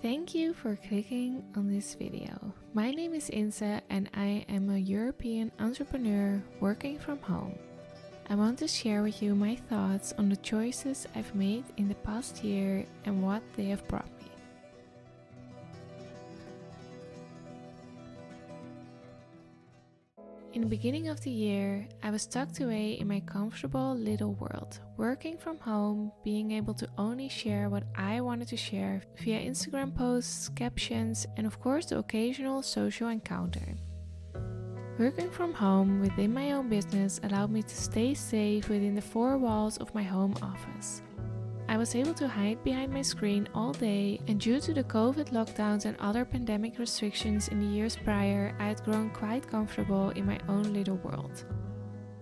Thank you for clicking on this video. My name is Insa and I am a European entrepreneur working from home. I want to share with you my thoughts on the choices I've made in the past year and what they have brought me. In the beginning of the year, I was tucked away in my comfortable little world, working from home, being able to only share what I wanted to share via Instagram posts, captions, and of course the occasional social encounter. Working from home within my own business allowed me to stay safe within the four walls of my home office. I was able to hide behind my screen all day, and due to the COVID lockdowns and other pandemic restrictions in the years prior, I had grown quite comfortable in my own little world.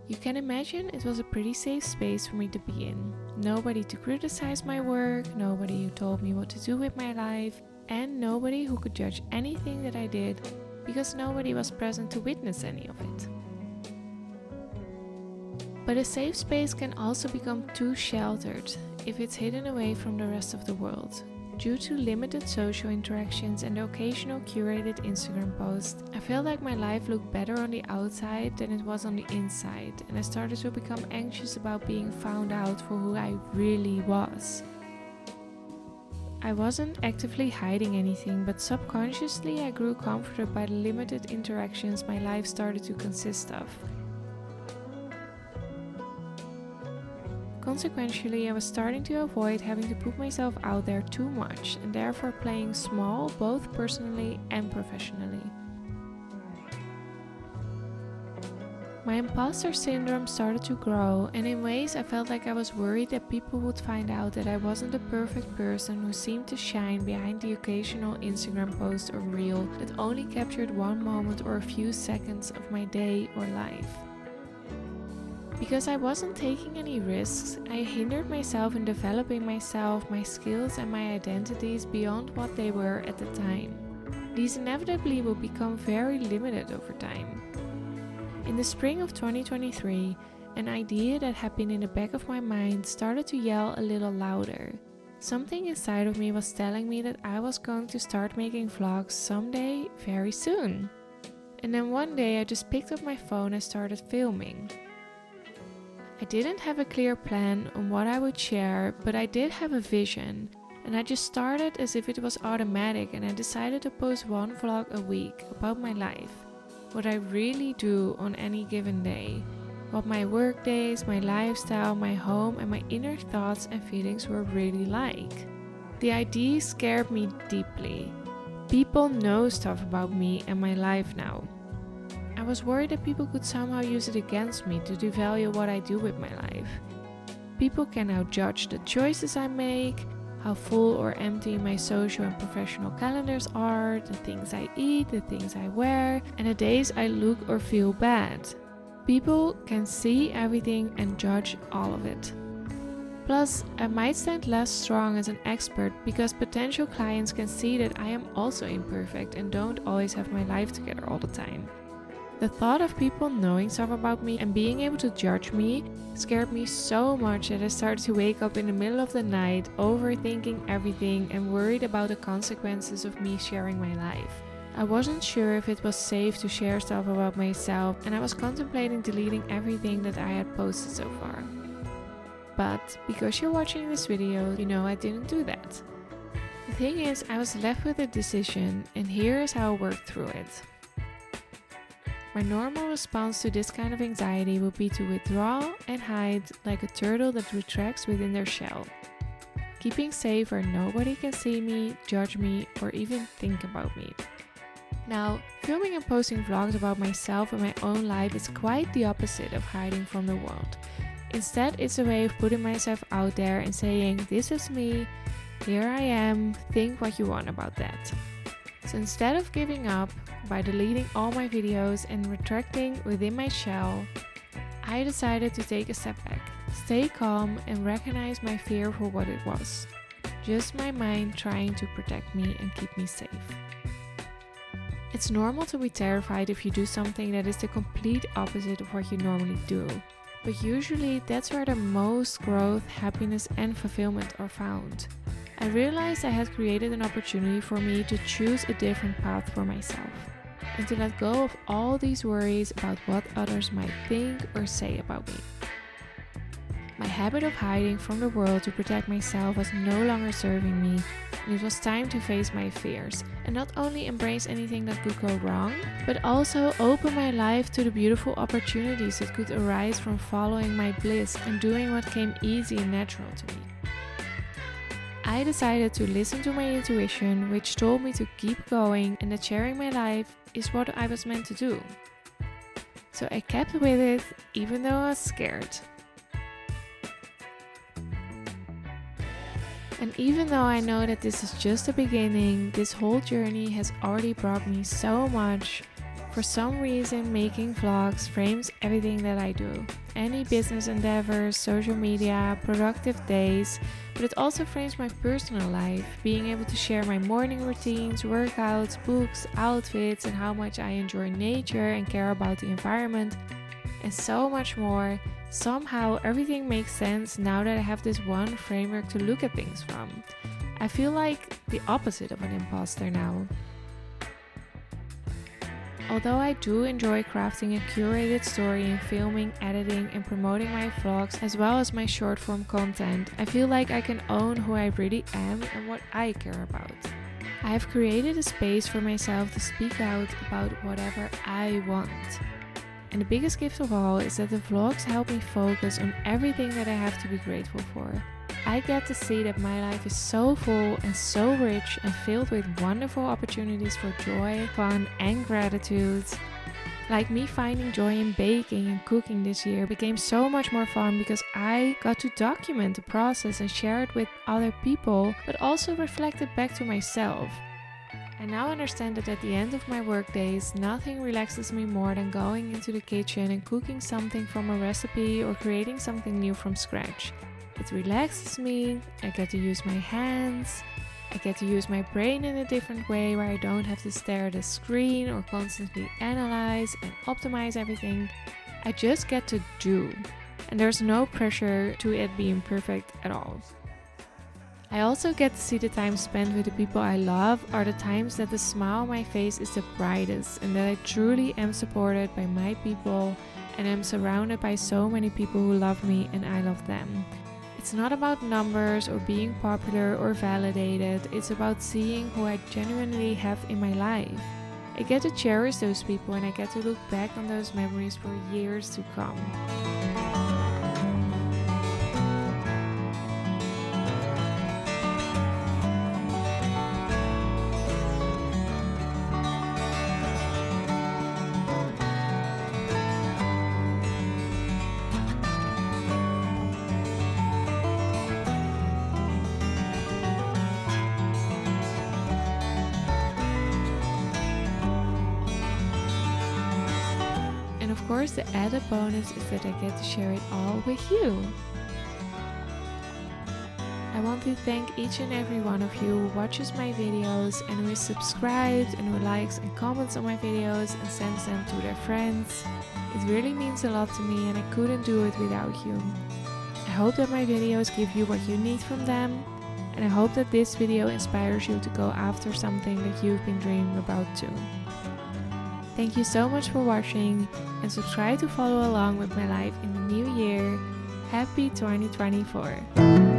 You can imagine it was a pretty safe space for me to be in. Nobody to criticize my work, nobody who told me what to do with my life, and nobody who could judge anything that I did because nobody was present to witness any of it. But a safe space can also become too sheltered if it's hidden away from the rest of the world. Due to limited social interactions and the occasional curated Instagram posts, I felt like my life looked better on the outside than it was on the inside, and I started to become anxious about being found out for who I really was. I wasn't actively hiding anything, but subconsciously I grew comforted by the limited interactions my life started to consist of. Consequently, I was starting to avoid having to put myself out there too much and therefore playing small both personally and professionally. My imposter syndrome started to grow, and in ways I felt like I was worried that people would find out that I wasn't the perfect person who seemed to shine behind the occasional Instagram post or reel that only captured one moment or a few seconds of my day or life. Because I wasn't taking any risks, I hindered myself in developing myself, my skills and my identities beyond what they were at the time. These inevitably will become very limited over time. In the spring of 2023, an idea that had been in the back of my mind started to yell a little louder. Something inside of me was telling me that I was going to start making vlogs someday very soon. And then one day I just picked up my phone and started filming. I didn't have a clear plan on what I would share, but I did have a vision, and I just started as if it was automatic, and I decided to post one vlog a week about my life, what I really do on any given day, what my work days, my lifestyle, my home and my inner thoughts and feelings were really like. The idea scared me deeply. People know stuff about me and my life now. I was worried that people could somehow use it against me to devalue what I do with my life. People can now judge the choices I make, how full or empty my social and professional calendars are, the things I eat, the things I wear, and the days I look or feel bad. People can see everything and judge all of it. Plus, I might stand less strong as an expert because potential clients can see that I am also imperfect and don't always have my life together all the time. The thought of people knowing stuff about me and being able to judge me scared me so much that I started to wake up in the middle of the night, overthinking everything and worried about the consequences of me sharing my life. I wasn't sure if it was safe to share stuff about myself, and I was contemplating deleting everything that I had posted so far. But because you're watching this video, you know I didn't do that. The thing is, I was left with a decision, and here is how I worked through it. My normal response to this kind of anxiety would be to withdraw and hide like a turtle that retracts within their shell, keeping safe where nobody can see me, judge me, or even think about me. Now, filming and posting vlogs about myself and my own life is quite the opposite of hiding from the world. Instead, it's a way of putting myself out there and saying, this is me, here I am, think what you want about that. So instead of giving up by deleting all my videos and retracting within my shell, I decided to take a step back, stay calm and recognize my fear for what it was. Just my mind trying to protect me and keep me safe. It's normal to be terrified if you do something that is the complete opposite of what you normally do. But usually that's where the most growth, happiness and fulfillment are found. I realized I had created an opportunity for me to choose a different path for myself and to let go of all these worries about what others might think or say about me. My habit of hiding from the world to protect myself was no longer serving me, and it was time to face my fears and not only embrace anything that could go wrong, but also open my life to the beautiful opportunities that could arise from following my bliss and doing what came easy and natural to me. I decided to listen to my intuition, which told me to keep going and that sharing my life is what I was meant to do. So I kept with it, even though I was scared. And even though I know that this is just the beginning, this whole journey has already brought me so much. For some reason, making vlogs frames everything that I do. Any business endeavors, social media, productive days, but it also frames my personal life, being able to share my morning routines, workouts, books, outfits, and how much I enjoy nature and care about the environment, and so much more. Somehow everything makes sense now that I have this one framework to look at things from. I feel like the opposite of an imposter now. Although I do enjoy crafting a curated story and filming, editing and promoting my vlogs as well as my short form content, I feel like I can own who I really am and what I care about. I have created a space for myself to speak out about whatever I want. And the biggest gift of all is that the vlogs help me focus on everything that I have to be grateful for. I get to see that my life is so full and so rich and filled with wonderful opportunities for joy, fun and gratitude. Like me finding joy in baking and cooking this year became so much more fun because I got to document the process and share it with other people, but also reflect it back to myself. I now understand that at the end of my work days, nothing relaxes me more than going into the kitchen and cooking something from a recipe or creating something new from scratch. It relaxes me, I get to use my hands, I get to use my brain in a different way where I don't have to stare at a screen or constantly analyze and optimize everything. I just get to do, and there's no pressure to it being perfect at all. I also get to see the time spent with the people I love are the times that the smile on my face is the brightest and that I truly am supported by my people and am surrounded by so many people who love me and I love them. It's not about numbers or being popular or validated, it's about seeing who I genuinely have in my life. I get to cherish those people and I get to look back on those memories for years to come. Of course, the added bonus is that I get to share it all with you. I want to thank each and every one of you who watches my videos and who is subscribed and who likes and comments on my videos and sends them to their friends. It really means a lot to me and I couldn't do it without you. I hope that my videos give you what you need from them, and I hope that this video inspires you to go after something that you've been dreaming about too. Thank you so much for watching and subscribe to follow along with my life in the new year. Happy 2024!